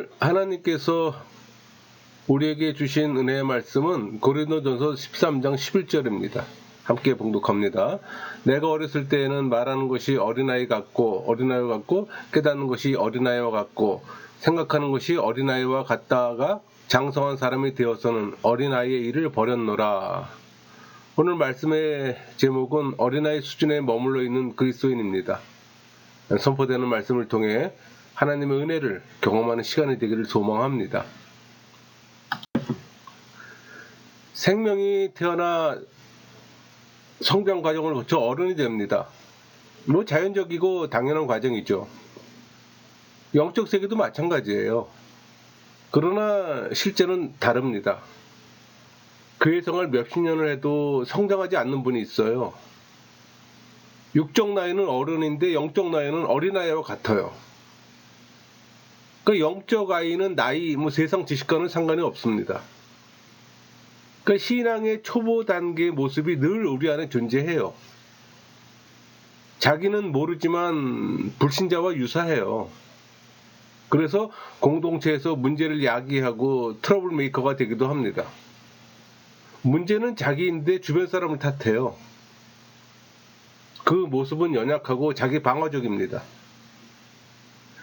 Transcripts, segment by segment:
오늘 하나님께서 우리에게 주신 은혜의 말씀은 고린도전서 13장 11절입니다. 함께 봉독합니다. 내가 어렸을 때에는 말하는 것이 어린아이 같고 깨닫는 것이 어린아이와 같고 생각하는 것이 어린아이와 같다가 장성한 사람이 되어서는 어린아이의 일을 버렸노라. 오늘 말씀의 제목은 어린아이 수준에 머물러 있는 그리스도인입니다. 선포되는 말씀을 통해 하나님의 은혜를 경험하는 시간이 되기를 소망합니다. 생명이 태어나 성장 과정을 거쳐 어른이 됩니다. 자연적이고 당연한 과정이죠. 영적 세계도 마찬가지예요. 그러나 실제는 다릅니다. 교회 생활 몇십 년을 해도 성장하지 않는 분이 있어요. 육적 나이는 어른인데 영적 나이는 어린아이와 같아요. 그러니까 영적 아이는 나이, 세상 지식과는 상관이 없습니다. 그러니까 신앙의 초보 단계의 모습이 늘 우리 안에 존재해요. 자기는 모르지만 불신자와 유사해요. 그래서 공동체에서 문제를 야기하고 트러블 메이커가 되기도 합니다. 문제는 자기인데 주변 사람을 탓해요. 그 모습은 연약하고 자기 방어적입니다.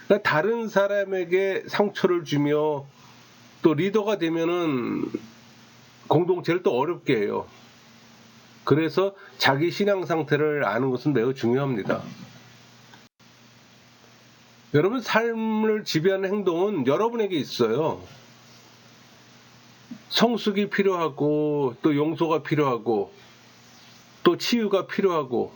그러니까 다른 사람에게 상처를 주며 또 리더가 되면은 공동체를 또 어렵게 해요. 그래서 자기 신앙 상태를 아는 것은 매우 중요합니다. 여러분, 삶을 지배하는 행동은 여러분에게 있어요. 성숙이 필요하고 또 용서가 필요하고 또 치유가 필요하고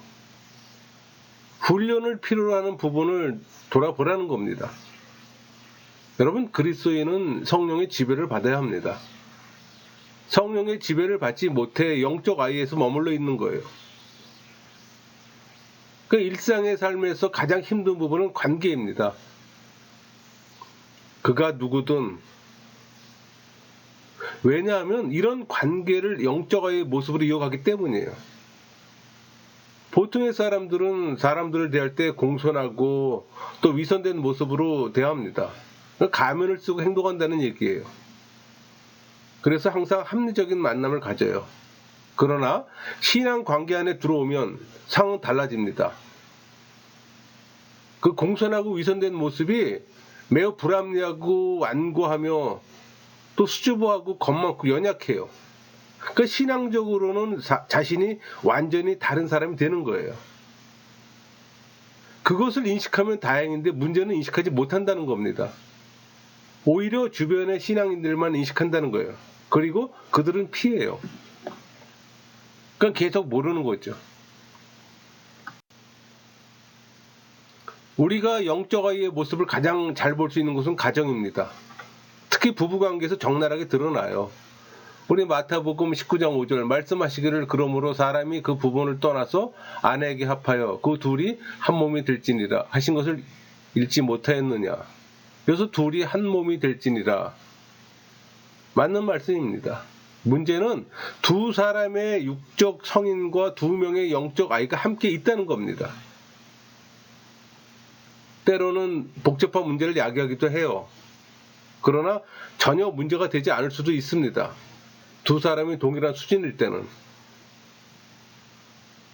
훈련을 필요로 하는 부분을 돌아보라는 겁니다. 여러분, 그리스도인은 성령의 지배를 받아야 합니다. 성령의 지배를 받지 못해 영적 아이에서 머물러 있는 거예요. 그 일상의 삶에서 가장 힘든 부분은 관계입니다. 그가 누구든. 왜냐하면 이런 관계를 영적 아이의 모습으로 이어가기 때문이에요. 보통의 사람들은 사람들을 대할 때 공손하고 또 위선된 모습으로 대합니다. 가면을 쓰고 행동한다는 얘기예요. 그래서 항상 합리적인 만남을 가져요. 그러나 신앙 관계 안에 들어오면 상황은 달라집니다. 그 공손하고 위선된 모습이 매우 불합리하고 완고하며 또 수줍어하고 겁많고 연약해요. 그 신앙적으로는 자신이 완전히 다른 사람이 되는 거예요. 그것을 인식하면 다행인데 문제는 인식하지 못한다는 겁니다. 오히려 주변의 신앙인들만 인식한다는 거예요. 그리고 그들은 피해요. 그러니까 계속 모르는 거죠. 우리가 영적 아이의 모습을 가장 잘 볼 수 있는 곳은 가정입니다. 특히 부부관계에서 적나라하게 드러나요. 우리 마태복음 19장 5절 말씀하시기를 그러므로 사람이 그 부분을 떠나서 아내에게 합하여 그 둘이 한 몸이 될지니라 하신 것을 읽지 못하였느냐. 그래서 둘이 한 몸이 될지니라. 맞는 말씀입니다. 문제는 두 사람의 육적 성인과 두 명의 영적 아이가 함께 있다는 겁니다. 때로는 복잡한 문제를 야기하기도 해요. 그러나 전혀 문제가 되지 않을 수도 있습니다. 두 사람이 동일한 수준일 때는.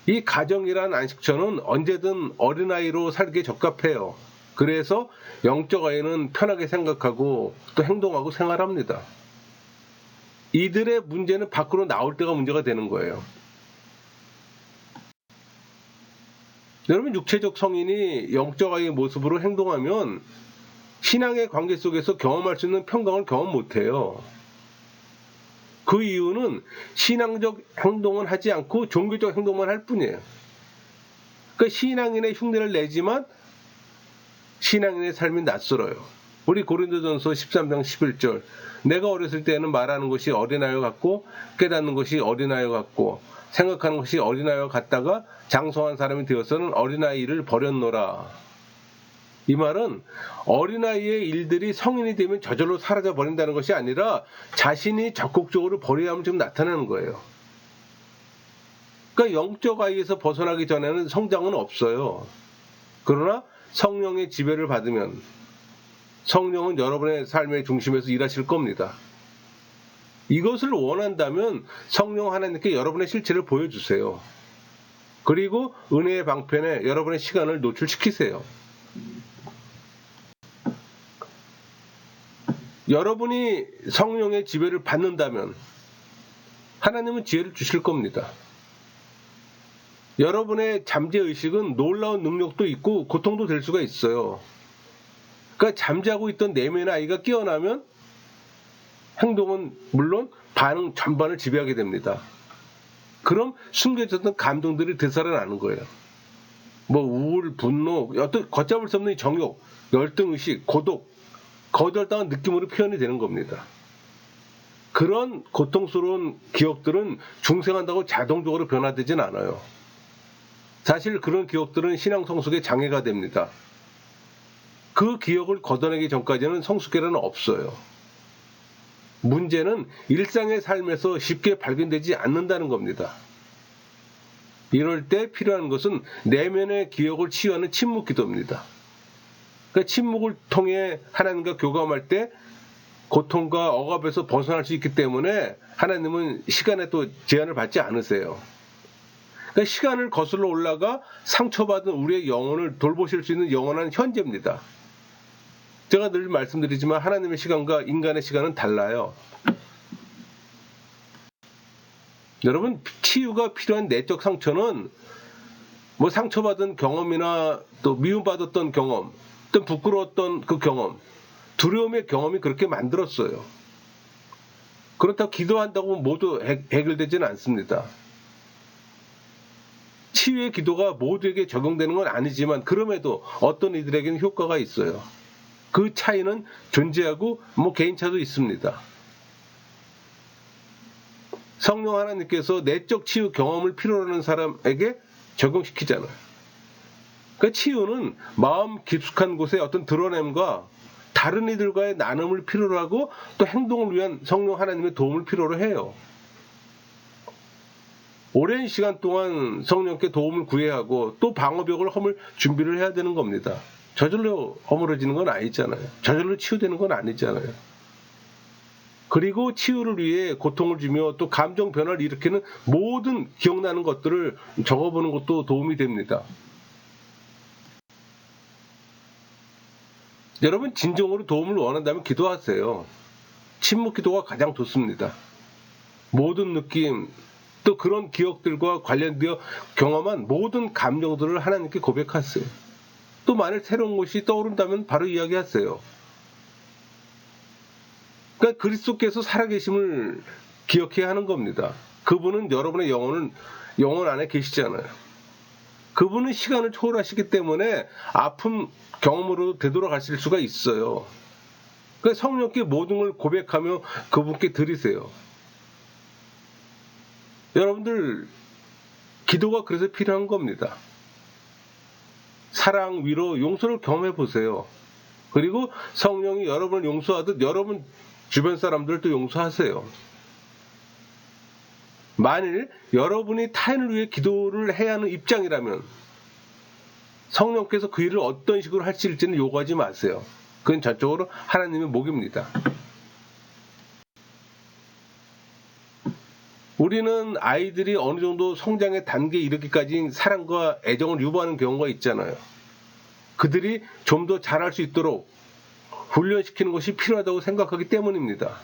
이 가정이란 안식처는 언제든 어린아이로 살기에 적합해요. 그래서 영적 아이는 편하게 생각하고 또 행동하고 생활합니다. 이들의 문제는 밖으로 나올 때가 문제가 되는 거예요. 여러분, 육체적 성인이 영적 아이의 모습으로 행동하면 신앙의 관계 속에서 경험할 수 있는 평강을 경험 못해요. 그 이유는 신앙적 행동은 하지 않고 종교적 행동만 할 뿐이에요. 그러니까 신앙인의 흉내를 내지만 신앙인의 삶이 낯설어요. 우리 고린도전서 13장 11절 내가 어렸을 때는 말하는 것이 어린아이와 같고 깨닫는 것이 어린아이와 같고 생각하는 것이 어린아이와 같다가 장성한 사람이 되어서는 어린아이를 버렸노라. 이 말은 어린아이의 일들이 성인이 되면 저절로 사라져 버린다는 것이 아니라 자신이 적극적으로 버려야 하면 지금 나타나는 거예요. 그러니까 영적 아이에서 벗어나기 전에는 성장은 없어요. 그러나 성령의 지배를 받으면 성령은 여러분의 삶의 중심에서 일하실 겁니다. 이것을 원한다면 성령 하나님께 여러분의 실체를 보여주세요. 그리고 은혜의 방편에 여러분의 시간을 노출시키세요. 여러분이 성령의 지배를 받는다면 하나님은 지혜를 주실 겁니다. 여러분의 잠재의식은 놀라운 능력도 있고 고통도 될 수가 있어요. 그러니까 잠자고 있던 내면의 아이가 깨어나면 행동은 물론 반응 전반을 지배하게 됩니다. 그럼 숨겨졌던 감정들이 되살아나는 거예요. 뭐 우울, 분노, 어떤 걷잡을 수 없는 정욕, 열등의식, 고독, 거절당한 느낌으로 표현이 되는 겁니다. 그런 고통스러운 기억들은 중생한다고 자동적으로 변화되진 않아요. 사실 그런 기억들은 신앙 성숙에 장애가 됩니다. 그 기억을 걷어내기 전까지는 성숙계라는 없어요. 문제는 일상의 삶에서 쉽게 발견되지 않는다는 겁니다. 이럴 때 필요한 것은 내면의 기억을 치유하는 침묵 기도입니다. 그러니까 침묵을 통해 하나님과 교감할 때 고통과 억압에서 벗어날 수 있기 때문에 하나님은 시간에 또 제한을 받지 않으세요. 그러니까 시간을 거슬러 올라가 상처받은 우리의 영혼을 돌보실 수 있는 영원한 현재입니다. 제가 늘 말씀드리지만 하나님의 시간과 인간의 시간은 달라요. 여러분, 치유가 필요한 내적 상처는 뭐 상처받은 경험이나 또 미움받았던 경험, 또 부끄러웠던 그 경험, 두려움의 경험이 그렇게 만들었어요. 그렇다고 기도한다고 모두 해결되지는 않습니다. 치유의 기도가 모두에게 적용되는 건 아니지만 그럼에도 어떤 이들에게는 효과가 있어요. 그 차이는 존재하고 뭐 개인차도 있습니다. 성령 하나님께서 내적 치유 경험을 필요로 하는 사람에게 적용시키잖아요. 그 치유는 마음 깊숙한 곳의 어떤 드러냄과 다른 이들과의 나눔을 필요로 하고 또 행동을 위한 성령 하나님의 도움을 필요로 해요. 오랜 시간 동안 성령께 도움을 구해야 하고 또 방어벽을 허물 준비를 해야 되는 겁니다. 저절로 허물어지는 건 아니잖아요. 저절로 치유되는 건 아니잖아요. 그리고 치유를 위해 고통을 주며 또 감정 변화를 일으키는 모든 기억나는 것들을 적어보는 것도 도움이 됩니다. 여러분, 진정으로 도움을 원한다면 기도하세요. 침묵 기도가 가장 좋습니다. 모든 느낌, 또 그런 기억들과 관련되어 경험한 모든 감정들을 하나님께 고백하세요. 또 만일 새로운 것이 떠오른다면 바로 이야기하세요. 그러니까 그리스도께서 살아계심을 기억해야 하는 겁니다. 그분은 여러분의 영혼 안에 계시잖아요. 그분은 시간을 초월하시기 때문에 아픔 경험으로 되돌아가실 수가 있어요. 그러니까 성령께 모든 걸 고백하며 그분께 드리세요. 여러분들, 기도가 그래서 필요한 겁니다. 사랑, 위로, 용서를 경험해 보세요. 그리고 성령이 여러분을 용서하듯 여러분 주변 사람들도 용서하세요. 만일 여러분이 타인을 위해 기도를 해야 하는 입장이라면 성령께서 그 일을 어떤 식으로 하실지는 요구하지 마세요. 그건 전적으로 하나님의 목입니다. 우리는 아이들이 어느 정도 성장의 단계에 이르기까지 사랑과 애정을 유보하는 경우가 있잖아요. 그들이 좀 더 잘할 수 있도록 훈련시키는 것이 필요하다고 생각하기 때문입니다.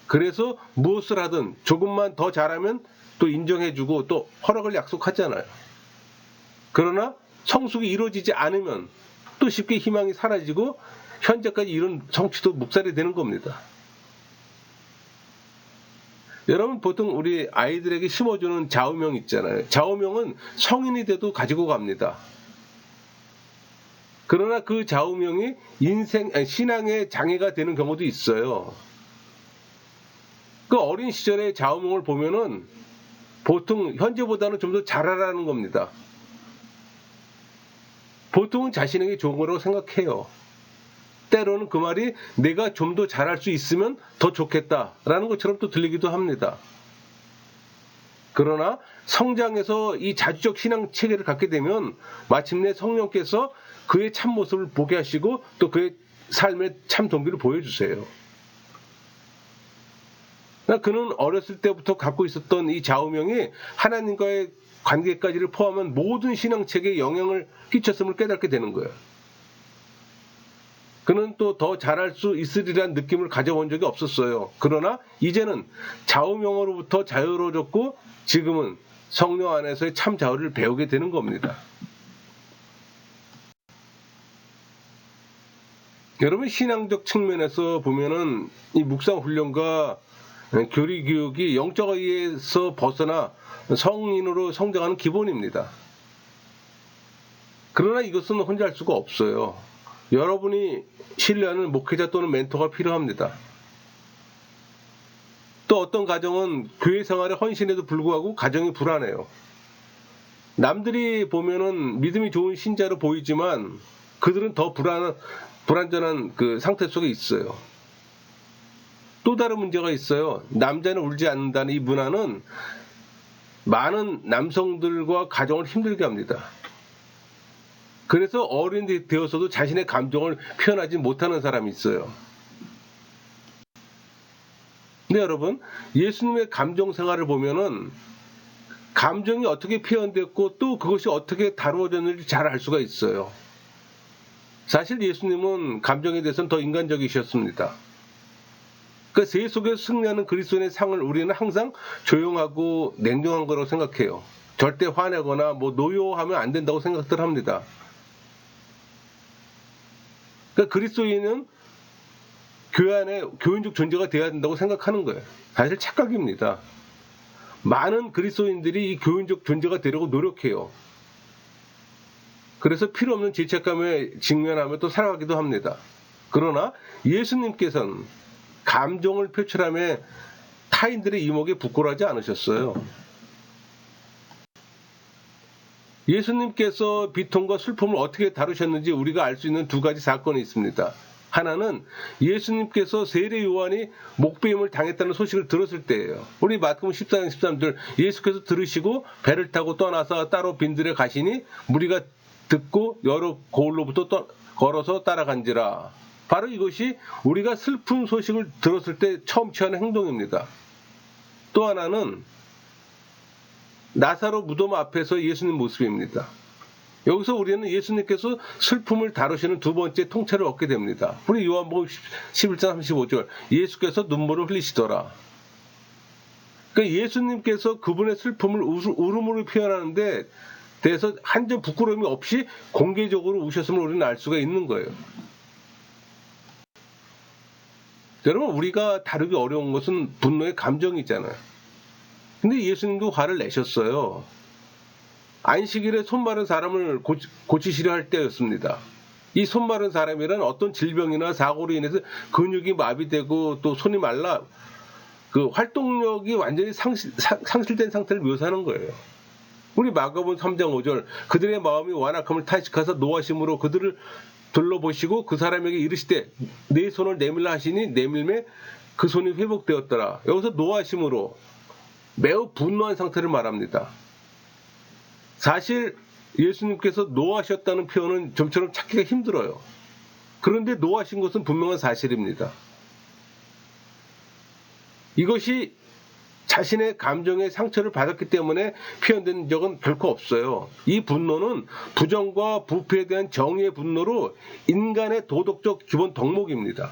그래서 무엇을 하든 조금만 더 잘하면 또 인정해주고 또 허락을 약속하잖아요. 그러나 성숙이 이루어지지 않으면 또 쉽게 희망이 사라지고 현재까지 이룬 성취도 묵살이 되는 겁니다. 여러분, 보통 우리 아이들에게 심어주는 좌우명 있잖아요. 좌우명은 성인이 돼도 가지고 갑니다. 그러나 그 좌우명이 신앙의 장애가 되는 경우도 있어요. 그 어린 시절의 좌우명을 보면은 보통 현재보다는 좀 더 잘하라는 겁니다. 보통은 자신에게 좋은 거라고 생각해요. 때로는 그 말이 내가 좀 더 잘할 수 있으면 더 좋겠다라는 것처럼 또 들리기도 합니다. 그러나 성장해서 이 자주적 신앙 체계를 갖게 되면 마침내 성령께서 그의 참모습을 보게 하시고 또 그의 삶의 참 동기를 보여주세요. 그는 어렸을 때부터 갖고 있었던 이 좌우명이 하나님과의 관계까지를 포함한 모든 신앙체계에 영향을 끼쳤음을 깨닫게 되는 거예요. 그는 또 더 잘할 수 있으리란 느낌을 가져본 적이 없었어요. 그러나 이제는 좌우명으로부터 자유로워졌고 지금은 성령 안에서의 참 자유를 배우게 되는 겁니다. 여러분, 신앙적 측면에서 보면은 이 묵상 훈련과 교리 교육이 영적 의에서 벗어나 성인으로 성장하는 기본입니다. 그러나 이것은 혼자 할 수가 없어요. 여러분이 신뢰하는 목회자 또는 멘토가 필요합니다. 또 어떤 가정은 교회 생활에 헌신에도 불구하고 가정이 불안해요. 남들이 보면은 믿음이 좋은 신자로 보이지만 그들은 더 불안전한 그 상태 속에 있어요. 또 다른 문제가 있어요. 남자는 울지 않는다는 이 문화는 많은 남성들과 가정을 힘들게 합니다. 그래서 어른이 되어서도 자신의 감정을 표현하지 못하는 사람이 있어요. 근데 여러분, 예수님의 감정 생활을 보면은 감정이 어떻게 표현됐고 또 그것이 어떻게 다루어졌는지 잘 알 수가 있어요. 사실 예수님은 감정에 대해서는 더 인간적이셨습니다. 그 세 속에서 승리하는 그리스도인의 상을 우리는 항상 조용하고 냉정한 거라고 생각해요. 절대 화내거나 노여하면 안 된다고 생각들 합니다. 그러니까 그리스도인은 교회 안에 교인적 존재가 되어야 된다고 생각하는 거예요. 사실 착각입니다. 많은 그리스도인들이 이 교인적 존재가 되려고 노력해요. 그래서 필요 없는 죄책감에 직면하며 또 살아가기도 합니다. 그러나 예수님께서는 감정을 표출하며 타인들의 이목에 부끄러워하지 않으셨어요. 예수님께서 비통과 슬픔을 어떻게 다루셨는지 우리가 알 수 있는 두 가지 사건이 있습니다. 하나는 예수님께서 세례 요한이 목배임을 당했다는 소식을 들었을 때예요. 우리 마태복음 14장 13절, 예수께서 들으시고 배를 타고 떠나서 따로 빈들에 가시니 무리가 듣고 여러 고을로부터 걸어서 따라간지라. 바로 이것이 우리가 슬픈 소식을 들었을 때 처음 취하는 행동입니다. 또 하나는 나사로 무덤 앞에서 예수님 모습입니다. 여기서 우리는 예수님께서 슬픔을 다루시는 두 번째 통찰을 얻게 됩니다. 우리 요한복음 11장 35절, 예수께서 눈물을 흘리시더라. 그러니까 예수님께서 그분의 슬픔을 울음으로 표현하는데 대해서 한 점 부끄러움이 없이 공개적으로 우셨음을 우리는 알 수가 있는 거예요. 여러분, 우리가 다루기 어려운 것은 분노의 감정이잖아요. 근데 예수님도 화를 내셨어요. 안식일에 손 마른 사람을 고치시려 할 때였습니다. 이 손 마른 사람이란 어떤 질병이나 사고로 인해서 근육이 마비되고 또 손이 말라 그 활동력이 완전히 상실된 상태를 묘사하는 거예요. 우리 마가복음 3장 5절, 그들의 마음이 완악함을 탄식하사 노하심으로 그들을 둘러보시고 그 사람에게 이르시되 내 손을 내밀라 하시니 내밀매 그 손이 회복되었더라. 여기서 노하심으로 매우 분노한 상태를 말합니다. 사실 예수님께서 노하셨다는 표현은 좀처럼 찾기가 힘들어요. 그런데 노하신 것은 분명한 사실입니다. 이것이 자신의 감정에 상처를 받았기 때문에 표현된 적은 결코 없어요. 이 분노는 부정과 부패에 대한 정의의 분노로 인간의 도덕적 기본 덕목입니다.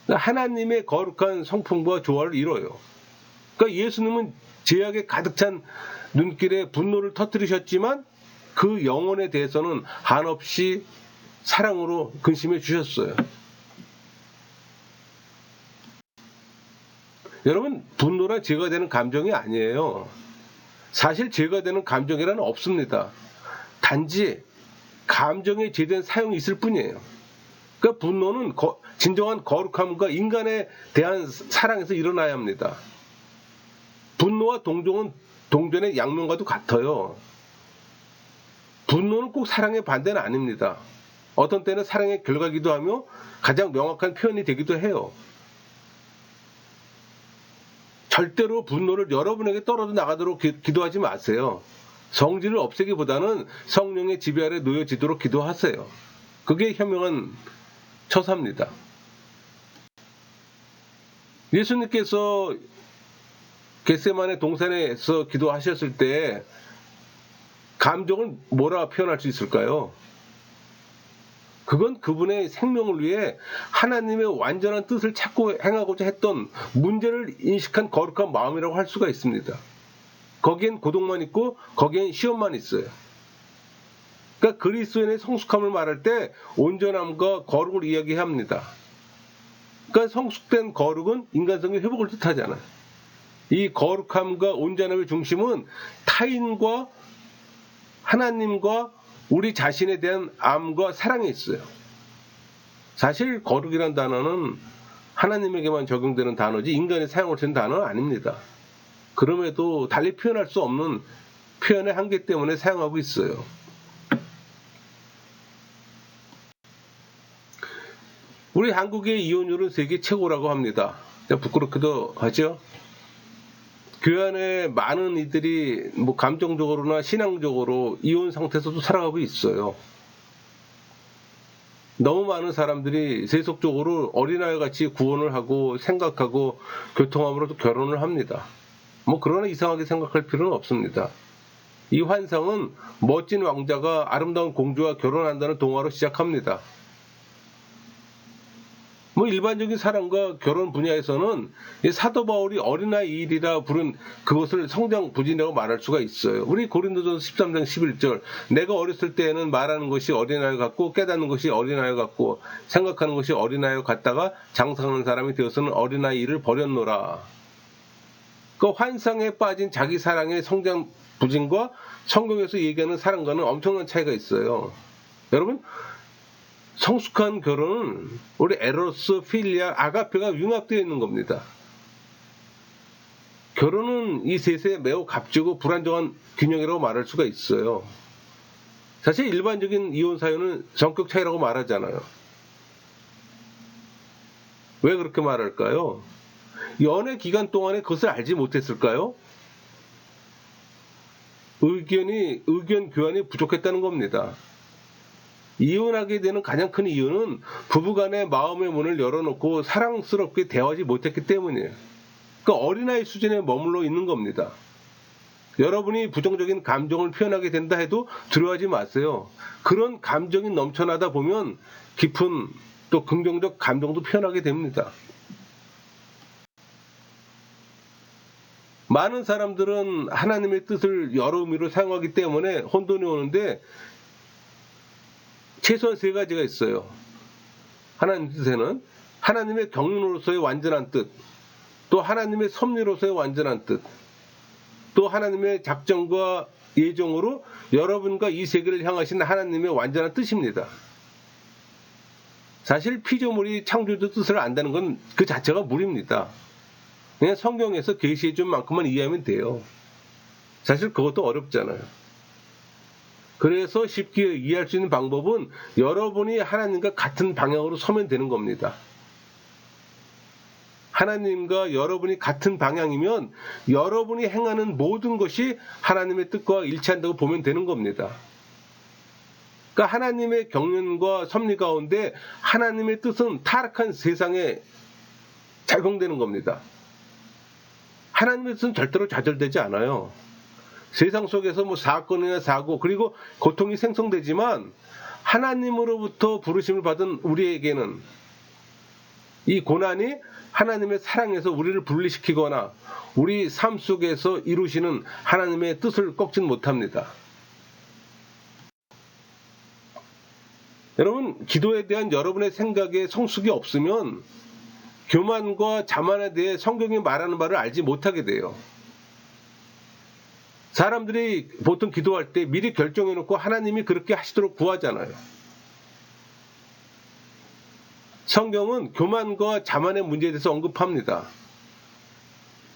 하나님의 거룩한 성품과 조화를 이뤄요. 그러니까 예수님은 죄악에 가득 찬 눈길에 분노를 터뜨리셨지만 그 영혼에 대해서는 한없이 사랑으로 근심해 주셨어요. 여러분, 분노란 죄가 되는 감정이 아니에요. 사실 죄가 되는 감정이란 없습니다. 단지 감정에 제대로 사용이 있을 뿐이에요. 그러니까 분노는 진정한 거룩함과 인간에 대한 사랑에서 일어나야 합니다. 분노와 동정은 동전의 양면과도 같아요. 분노는 꼭 사랑의 반대는 아닙니다. 어떤 때는 사랑의 결과이기도 하며 가장 명확한 표현이 되기도 해요. 절대로 분노를 여러분에게 떨어져 나가도록 기도하지 마세요. 성질을 없애기보다는 성령의 지배 아래 놓여지도록 기도하세요. 그게 현명한 처사입니다. 예수님께서 겟세마네 동산에서 기도하셨을 때 감정을 뭐라 표현할 수 있을까요? 그건 그분의 생명을 위해 하나님의 완전한 뜻을 찾고 행하고자 했던 문제를 인식한 거룩한 마음이라고 할 수가 있습니다. 거기엔 고독만 있고 거기엔 시험만 있어요. 그러니까 그리스도인의 성숙함을 말할 때 온전함과 거룩을 이야기합니다. 그러니까 성숙된 거룩은 인간성의 회복을 뜻하잖아요. 이 거룩함과 온전함의 중심은 타인과 하나님과 우리 자신에 대한 암과 사랑에 있어요. 사실 거룩이란 단어는 하나님에게만 적용되는 단어지 인간이 사용할 수 있는 단어는 아닙니다. 그럼에도 달리 표현할 수 없는 표현의 한계 때문에 사용하고 있어요. 우리 한국의 이혼율은 세계 최고라고 합니다. 부끄럽기도 하죠. 교회 안에 많은 이들이 감정적으로나 신앙적으로 이혼 상태에서도 살아가고 있어요. 너무 많은 사람들이 세속적으로 어린아이 같이 구원을 하고 생각하고 교통함으로도 결혼을 합니다. 그러나 이상하게 생각할 필요는 없습니다. 이 환상은 멋진 왕자가 아름다운 공주와 결혼한다는 동화로 시작합니다. 일반적인 사랑과 결혼 분야에서는 사도 바울이 어린아이 일이라 부른 그것을 성장 부진이라고 말할 수가 있어요. 우리 고린도전서 13장 11절 내가 어렸을 때에는 말하는 것이 어린아이 같고 깨닫는 것이 어린아이 같고 생각하는 것이 어린아이 같다가 장성한 사람이 되어서는 어린아이 일을 버렸노라. 그 환상에 빠진 자기 사랑의 성장 부진과 성경에서 얘기하는 사랑과는 엄청난 차이가 있어요. 여러분 성숙한 결혼은 우리 에로스, 필리아, 아가페가 융합되어 있는 겁니다. 결혼은 이 셋의 매우 값지고 불안정한 균형이라고 말할 수가 있어요. 사실 일반적인 이혼 사유는 성격 차이라고 말하잖아요. 왜 그렇게 말할까요? 연애 기간 동안에 그것을 알지 못했을까요? 의견 교환이 부족했다는 겁니다. 이혼하게 되는 가장 큰 이유는 부부간의 마음의 문을 열어놓고 사랑스럽게 대화하지 못했기 때문이에요. 그러니까 어린아이 수준에 머물러 있는 겁니다. 여러분이 부정적인 감정을 표현하게 된다 해도 두려워하지 마세요. 그런 감정이 넘쳐나다 보면 깊은 또 긍정적 감정도 표현하게 됩니다. 많은 사람들은 하나님의 뜻을 여러 의미로 사용하기 때문에 혼돈이 오는데 최소한 세 가지가 있어요. 하나님 뜻에는 하나님의 경륜으로서의 완전한 뜻, 또 하나님의 섭리로서의 완전한 뜻, 또 하나님의 작정과 예정으로 여러분과 이 세계를 향하신 하나님의 완전한 뜻입니다. 사실 피조물이 창조주 뜻을 안다는 건 그 자체가 무리입니다. 그냥 성경에서 계시해 준 만큼만 이해하면 돼요. 사실 그것도 어렵잖아요. 그래서 쉽게 이해할 수 있는 방법은 여러분이 하나님과 같은 방향으로 서면 되는 겁니다. 하나님과 여러분이 같은 방향이면 여러분이 행하는 모든 것이 하나님의 뜻과 일치한다고 보면 되는 겁니다. 그러니까 하나님의 경륜과 섭리 가운데 하나님의 뜻은 타락한 세상에 적용되는 겁니다. 하나님의 뜻은 절대로 좌절되지 않아요. 세상 속에서 사건이나 사고 그리고 고통이 생성되지만 하나님으로부터 부르심을 받은 우리에게는 이 고난이 하나님의 사랑에서 우리를 분리시키거나 우리 삶 속에서 이루시는 하나님의 뜻을 꺾진 못합니다. 여러분 기도에 대한 여러분의 생각에 성숙이 없으면 교만과 자만에 대해 성경이 말하는 바를 알지 못하게 돼요. 사람들이 보통 기도할 때 미리 결정해놓고 하나님이 그렇게 하시도록 구하잖아요. 성경은 교만과 자만의 문제에 대해서 언급합니다.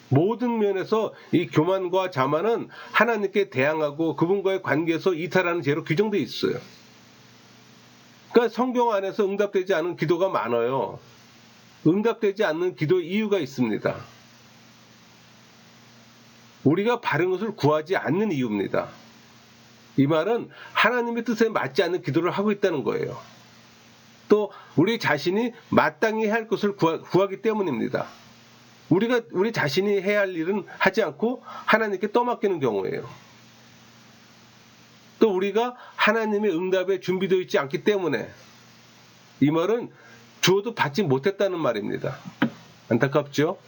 모든 면에서 이 교만과 자만은 하나님께 대항하고 그분과의 관계에서 이탈하는 죄로 규정되어 있어요. 그러니까 성경 안에서 응답되지 않은 기도가 많아요. 응답되지 않는 기도의 이유가 있습니다. 우리가 바른 것을 구하지 않는 이유입니다. 이 말은 하나님의 뜻에 맞지 않는 기도를 하고 있다는 거예요. 또 우리 자신이 마땅히 해야 할 것을 구하기 때문입니다. 우리가 우리 자신이 해야 할 일은 하지 않고 하나님께 떠맡기는 경우예요. 또 우리가 하나님의 응답에 준비되어 있지 않기 때문에 이 말은 주어도 받지 못했다는 말입니다. 안타깝죠?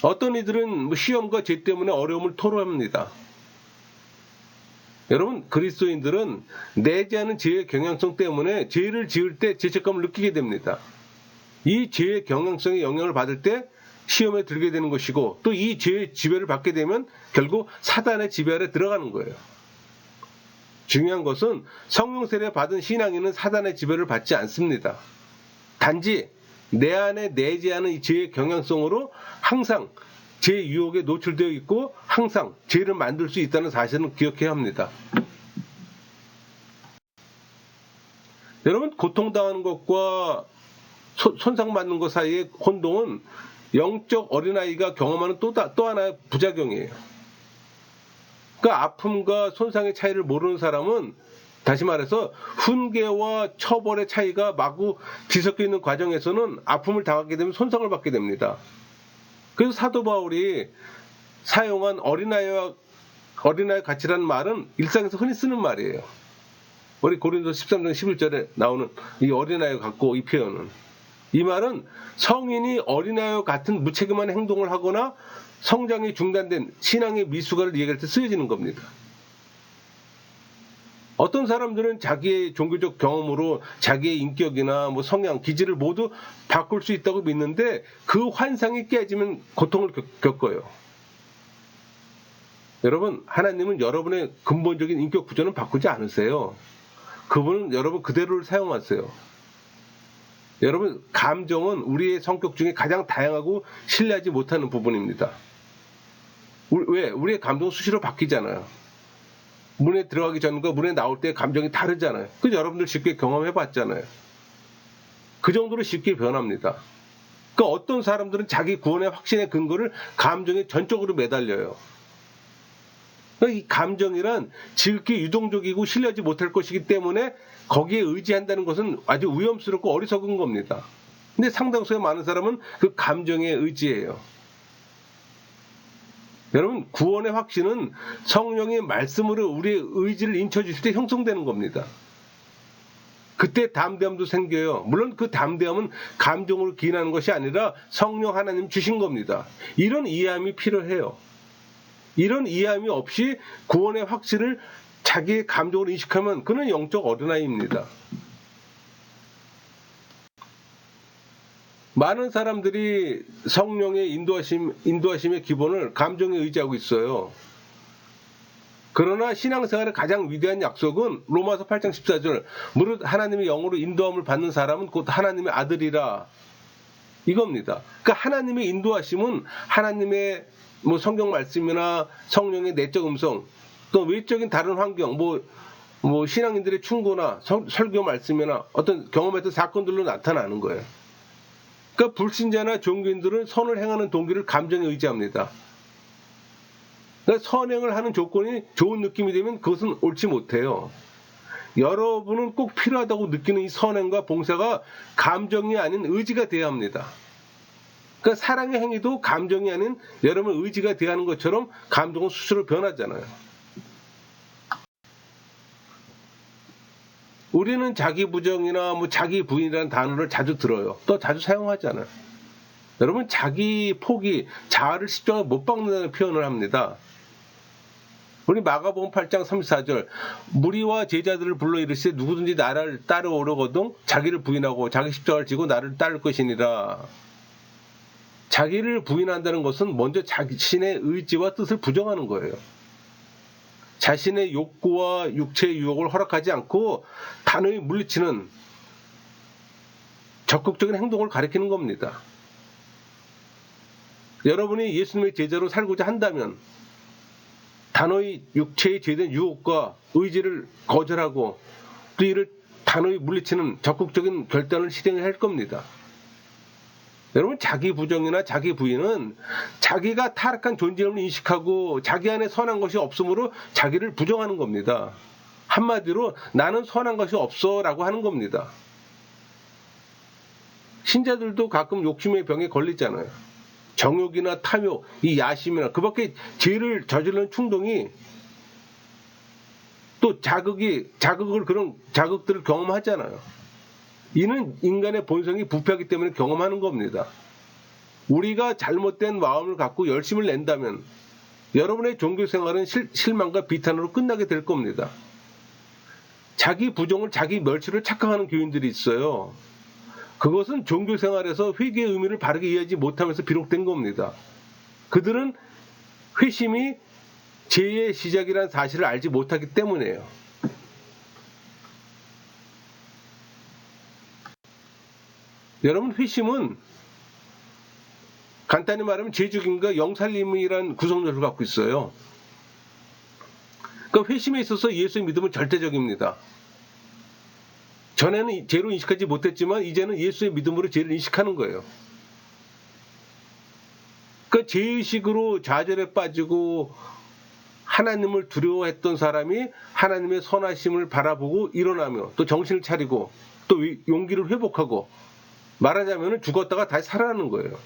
어떤 이들은 시험과 죄 때문에 어려움을 토로합니다. 여러분, 그리스도인들은 내지 않은 죄의 경향성 때문에 죄를 지을 때 죄책감을 느끼게 됩니다. 이 죄의 경향성의 영향을 받을 때 시험에 들게 되는 것이고, 또 이 죄의 지배를 받게 되면 결국 사단의 지배 아래 들어가는 거예요. 중요한 것은 성령 세례 받은 신앙인은 사단의 지배를 받지 않습니다. 단지 내 안에 내지 않은 이 죄의 경향성으로 항상 죄 유혹에 노출되어 있고 항상 죄를 만들 수 있다는 사실은 기억해야 합니다. 여러분, 고통당하는 것과 손상받는 것 사이의 혼동은 영적 어린아이가 경험하는 또 하나의 부작용이에요. 그러니까 아픔과 손상의 차이를 모르는 사람은 다시 말해서 훈계와 처벌의 차이가 마구 뒤섞여 있는 과정에서는 아픔을 당하게 되면 손상을 받게 됩니다. 그래서 사도 바울이 사용한 어린아이의 가치라는 말은 일상에서 흔히 쓰는 말이에요. 우리 고린도서 13장 11절에 나오는 이 어린아이 갖고 이 표현은, 이 말은 성인이 어린아이와 같은 무책임한 행동을 하거나 성장이 중단된 신앙의 미숙아를 얘기할 때 쓰여지는 겁니다. 어떤 사람들은 자기의 종교적 경험으로 자기의 인격이나 성향, 기질을 모두 바꿀 수 있다고 믿는데 그 환상이 깨지면 고통을 겪어요. 여러분, 하나님은 여러분의 근본적인 인격 구조는 바꾸지 않으세요. 그분은 여러분 그대로를 사용하세요. 여러분, 감정은 우리의 성격 중에 가장 다양하고 신뢰하지 못하는 부분입니다. 왜? 우리의 감정은 수시로 바뀌잖아요. 문에 들어가기 전과 문에 나올 때 감정이 다르잖아요. 그래서 여러분들 쉽게 경험해 봤잖아요. 그 정도로 쉽게 변합니다. 그러니까 어떤 사람들은 자기 구원의 확신의 근거를 감정에 전적으로 매달려요. 그러니까 이 감정이란 지극히 유동적이고 신뢰하지 못할 것이기 때문에 거기에 의지한다는 것은 아주 위험스럽고 어리석은 겁니다. 근데 상당수의 많은 사람은 그 감정에 의지해요. 여러분, 구원의 확신은 성령의 말씀으로 우리의 의지를 인쳐주실 때 형성되는 겁니다. 그때 담대함도 생겨요. 물론 그 담대함은 감정으로 기인하는 것이 아니라 성령 하나님 주신 겁니다. 이런 이해함이 필요해요. 이런 이해함이 없이 구원의 확신을 자기의 감정으로 인식하면 그는 영적 어린아이입니다. 많은 사람들이 성령의 인도하심의 기본을 감정에 의지하고 있어요. 그러나 신앙생활의 가장 위대한 약속은 로마서 8장 14절, 무릇 하나님의 영으로 인도함을 받는 사람은 곧 하나님의 아들이라, 이겁니다. 그러니까 하나님의 인도하심은 하나님의 성경 말씀이나 성령의 내적 음성, 또 외적인 다른 환경, 신앙인들의 충고나 설교 말씀이나 어떤 경험했던 사건들로 나타나는 거예요. 그러니까 불신자나 종교인들은 선을 행하는 동기를 감정에 의지합니다. 그러니까 선행을 하는 조건이 좋은 느낌이 되면 그것은 옳지 못해요. 여러분은 꼭 필요하다고 느끼는 이 선행과 봉사가 감정이 아닌 의지가 돼야 합니다. 그러니까 사랑의 행위도 감정이 아닌 여러분 의지가 돼야 하는 것처럼 감정은 스스로 변하잖아요. 우리는 자기 부정이나 자기 부인이라는 단어를 자주 들어요. 또 자주 사용하잖아요. 여러분, 자기 포기, 자아를 십자가에 못 박는다는 표현을 합니다. 우리 마가복음 8장 34절, 무리와 제자들을 불러 이르시되 누구든지 나를 따르오려거든 자기를 부인하고 자기 십자가를 지고 나를 따를 것이니라. 자기를 부인한다는 것은 먼저 자신의 의지와 뜻을 부정하는 거예요. 자신의 욕구와 육체의 유혹을 허락하지 않고 단호히 물리치는 적극적인 행동을 가리키는 겁니다. 여러분이 예수님의 제자로 살고자 한다면 단호히 육체의 죄된 유혹과 의지를 거절하고 또 이를 단호히 물리치는 적극적인 결단을 실행해야 할 겁니다. 여러분, 자기 부정이나 자기 부인은 자기가 타락한 존재임을 인식하고 자기 안에 선한 것이 없으므로 자기를 부정하는 겁니다. 한마디로 나는 선한 것이 없어 라고 하는 겁니다. 신자들도 가끔 욕심의 병에 걸리잖아요. 정욕이나 탐욕, 이 야심이나 그밖에 죄를 저지르는 충동이 또 그런 자극들을 경험하잖아요. 이는 인간의 본성이 부패하기 때문에 경험하는 겁니다. 우리가 잘못된 마음을 갖고 열심을 낸다면 여러분의 종교 생활은 실망과 비탄으로 끝나게 될 겁니다. 자기 부정을, 자기 멸시를 착각하는 교인들이 있어요. 그것은 종교 생활에서 회개의 의미를 바르게 이해하지 못하면서 비롯된 겁니다. 그들은 회심이 죄의 시작이라는 사실을 알지 못하기 때문이에요. 여러분, 회심은 간단히 말하면 죄죽임과 영살림이라는 구성력을 갖고 있어요. 그러니까 회심에 있어서 예수의 믿음은 절대적입니다. 전에는 죄로 인식하지 못했지만 이제는 예수의 믿음으로 죄를 인식하는 거예요. 그러니까 죄의식으로 좌절에 빠지고 하나님을 두려워했던 사람이 하나님의 선하심을 바라보고 일어나며 또 정신을 차리고 또 용기를 회복하고 말하자면 죽었다가 다시 살아나는 거예요.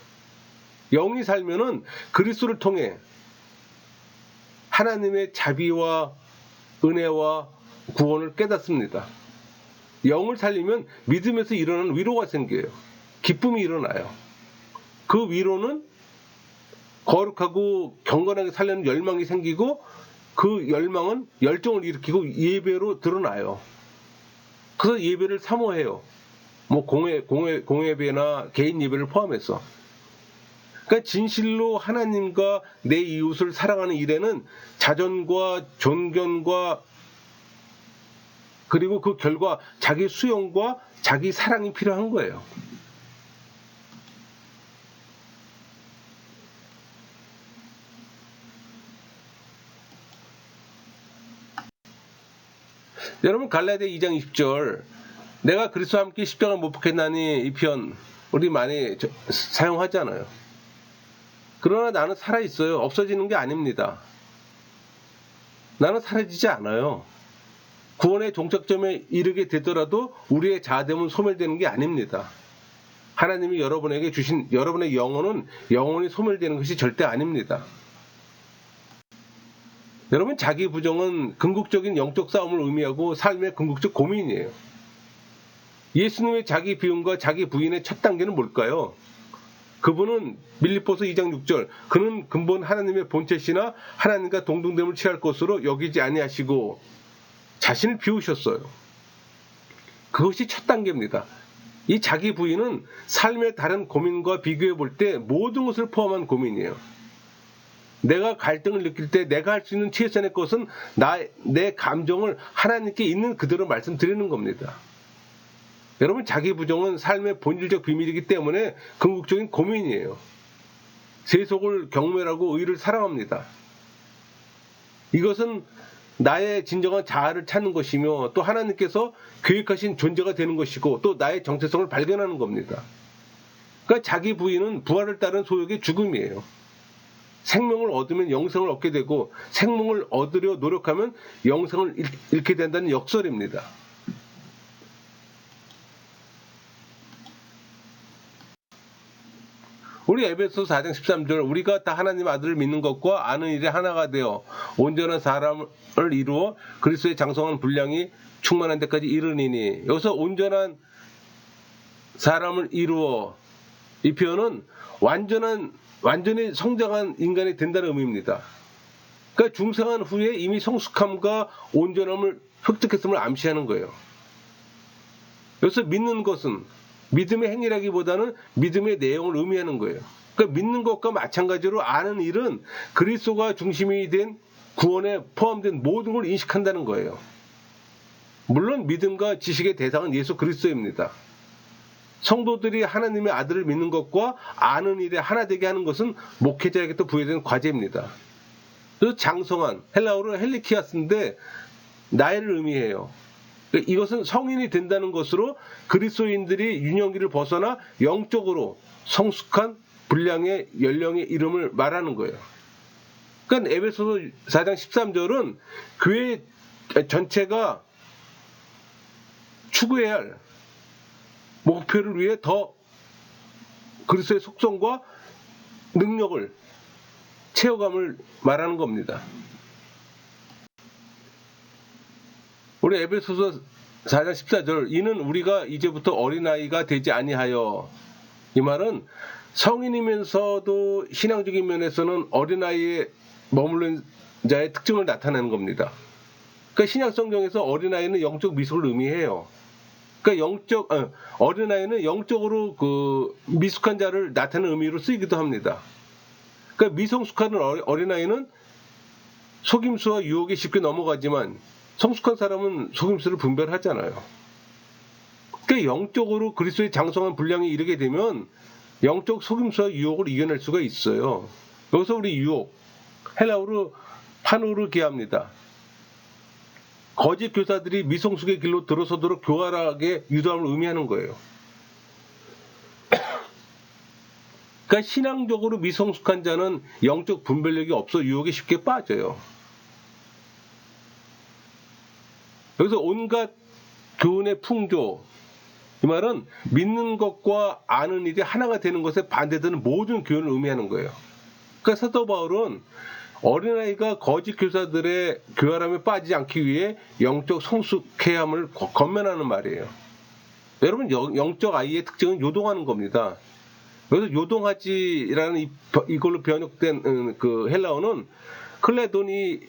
영이 살면은 그리스도를 통해 하나님의 자비와 은혜와 구원을 깨닫습니다. 영을 살리면 믿음에서 일어나는 위로가 생겨요. 기쁨이 일어나요. 그 위로는 거룩하고 경건하게 살려는 열망이 생기고 그 열망은 열정을 일으키고 예배로 드러나요. 그래서 예배를 사모해요. 뭐 공예배나 개인 예배를 포함해서. 그러니까 진실로 하나님과 내 이웃을 사랑하는 일에는 자존과 존경과 그리고 그 결과 자기 수용과 자기 사랑이 필요한 거예요. 여러분, 갈라디아 2장 20절 내가 그리스도와 함께 십자가를 못 박혔나니 이 편 우리 많이 사용하잖아요. 그러나 나는 살아있어요. 없어지는 게 아닙니다. 나는 사라지지 않아요. 구원의 종착점에 이르게 되더라도 우리의 자아됨은 소멸되는 게 아닙니다. 하나님이 여러분에게 주신 여러분의 영혼은 영원히 소멸되는 것이 절대 아닙니다. 여러분, 자기 부정은 궁극적인 영적 싸움을 의미하고 삶의 궁극적 고민이에요. 예수님의 자기 비움과 자기 부인의 첫 단계는 뭘까요? 그분은 빌립보서 2장 6절 그는 근본 하나님의 본체시나 하나님과 동등됨을 취할 것으로 여기지 아니하시고 자신을 비우셨어요. 그것이 첫 단계입니다. 이 자기 부인은 삶의 다른 고민과 비교해 볼 때 모든 것을 포함한 고민이에요. 내가 갈등을 느낄 때 내가 할 수 있는 최선의 것은 내 감정을 하나님께 있는 그대로 말씀드리는 겁니다. 여러분, 자기 부정은 삶의 본질적 비밀이기 때문에 궁극적인 고민이에요. 세속을 경멸하고 의를 사랑합니다. 이것은 나의 진정한 자아를 찾는 것이며 또 하나님께서 계획하신 존재가 되는 것이고 또 나의 정체성을 발견하는 겁니다. 그러니까 자기 부인은 부활을 따른 소욕의 죽음이에요. 생명을 얻으면 영생을 얻게 되고 생명을 얻으려 노력하면 영생을 잃게 된다는 역설입니다. 우리 에베소 4장 13절 우리가 다 하나님 아들을 믿는 것과 아는 일에 하나가 되어 온전한 사람을 이루어 그리스도의 장성한 분량이 충만한 데까지 이르니니, 여기서 온전한 사람을 이루어, 이 표현은 완전히 성장한 인간이 된다는 의미입니다. 그러니까 중생한 후에 이미 성숙함과 온전함을 획득했음을 암시하는 거예요. 여기서 믿는 것은 믿음의 행위라기보다는 믿음의 내용을 의미하는 거예요. 그러니까 믿는 것과 마찬가지로 아는 일은 그리스도가 중심이 된 구원에 포함된 모든 걸 인식한다는 거예요. 물론 믿음과 지식의 대상은 예수 그리스도입니다. 성도들이 하나님의 아들을 믿는 것과 아는 일에 하나 되게 하는 것은 목회자에게 또 부여되는 과제입니다. 그래서 장성한, 헬라어로 헬리키아스인데 나이를 의미해요. 이것은 성인이 된다는 것으로 그리스도인들이 유년기를 벗어나 영적으로 성숙한 분량의 연령의 이름을 말하는 거예요. 그러니까 에베소서 4장 13절은 교회 전체가 추구해야 할 목표를 위해 더 그리스도의 속성과 능력을 채워감을 말하는 겁니다. 우리 에베소서 4장 14절 이는 우리가 이제부터 어린아이가 되지 아니하여, 이 말은 성인이면서도 신앙적인 면에서는 어린아이에 머무른 자의 특징을 나타내는 겁니다. 그러니까 신약 성경에서 어린아이는 영적 미숙을 의미해요. 그러니까 어린아이는 영적으로 그 미숙한 자를 나타내는 의미로 쓰이기도 합니다. 그러니까 미성숙한 어린아이는 속임수와 유혹에 쉽게 넘어가지만 성숙한 사람은 속임수를 분별하잖아요. 그러니까 영적으로 그리스도의 장성한 분량에 이르게 되면 영적 속임수와 유혹을 이겨낼 수가 있어요. 여기서 우리 유혹, 헬라어로 파누르기아입니다. 거짓 교사들이 미성숙의 길로 들어서도록 교활하게 유도함을 의미하는 거예요. 그러니까 신앙적으로 미성숙한 자는 영적 분별력이 없어 유혹에 쉽게 빠져요. 여기서 온갖 교훈의 풍조, 이 말은 믿는 것과 아는 일이 하나가 되는 것에 반대되는 모든 교훈을 의미하는 거예요. 그러니까 사도 바울은 어린아이가 거짓 교사들의 교활함에 빠지지 않기 위해 영적 성숙해야 함을 권면하는 말이에요. 여러분, 영적 아이의 특징은 요동하는 겁니다. 여기서 요동하지라는 이걸로 번역된 그 헬라어는 클레도니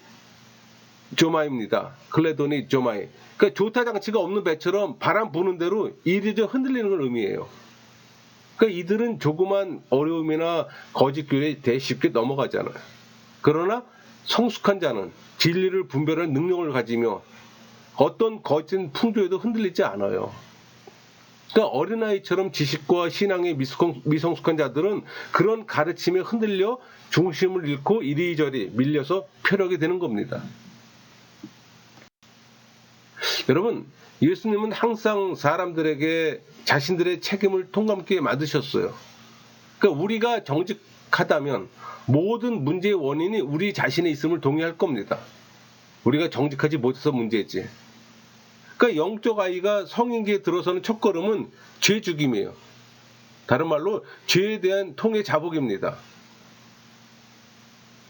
조마입니다. 클레도니 조마이. 그러니까 조타 장치가 없는 배처럼 바람 부는 대로 이리저리 흔들리는 걸 의미해요. 그러니까 이들은 조그만 어려움이나 거짓 교리에 대해 쉽게 넘어가잖아요. 그러나 성숙한 자는 진리를 분별할 능력을 가지며 어떤 거짓 풍조에도 흔들리지 않아요. 그러니까 어린아이처럼 지식과 신앙에 미성숙한 자들은 그런 가르침에 흔들려 중심을 잃고 이리저리 밀려서 표력이 되는 겁니다. 여러분, 예수님은 항상 사람들에게 자신들의 책임을 통감게 만드셨어요. 그러니까 우리가 정직하다면 모든 문제의 원인이 우리 자신에 있음을 동의할 겁니다. 우리가 정직하지 못해서 문제지. 그러니까 영적 아이가 성인기에 들어서는 첫걸음은 죄 죽임이에요. 다른 말로 죄에 대한 통해 자복입니다.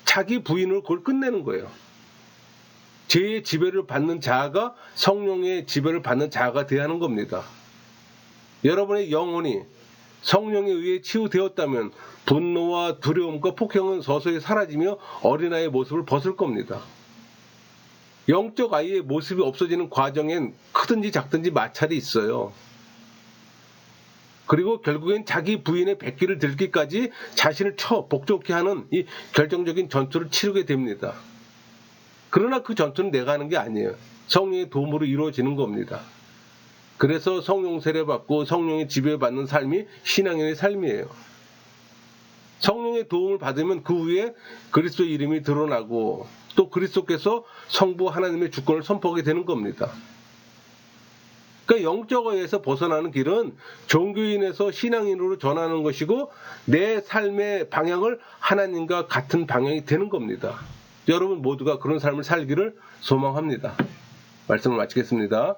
자기 부인으로 그걸 끝내는 거예요. 죄의 지배를 받는 자아가 성령의 지배를 받는 자아가 되어야 하는 겁니다. 여러분의 영혼이 성령에 의해 치유되었다면 분노와 두려움과 폭행은 서서히 사라지며 어린아이의 모습을 벗을 겁니다. 영적 아이의 모습이 없어지는 과정엔 크든지 작든지 마찰이 있어요. 그리고 결국엔 자기 부인의 백기를 들기까지 자신을 복종케 하는 이 결정적인 전투를 치르게 됩니다. 그러나 그 전투는 내가 하는 게 아니에요. 성령의 도움으로 이루어지는 겁니다. 그래서 성령 세례받고 성령의 지배받는 삶이 신앙인의 삶이에요. 성령의 도움을 받으면 그 후에 그리스도의 이름이 드러나고 또 그리스도께서 성부 하나님의 주권을 선포하게 되는 겁니다. 그러니까 영적어에서 벗어나는 길은 종교인에서 신앙인으로 전하는 것이고 내 삶의 방향을 하나님과 같은 방향이 되는 겁니다. 여러분 모두가 그런 삶을 살기를 소망합니다. 말씀을 마치겠습니다.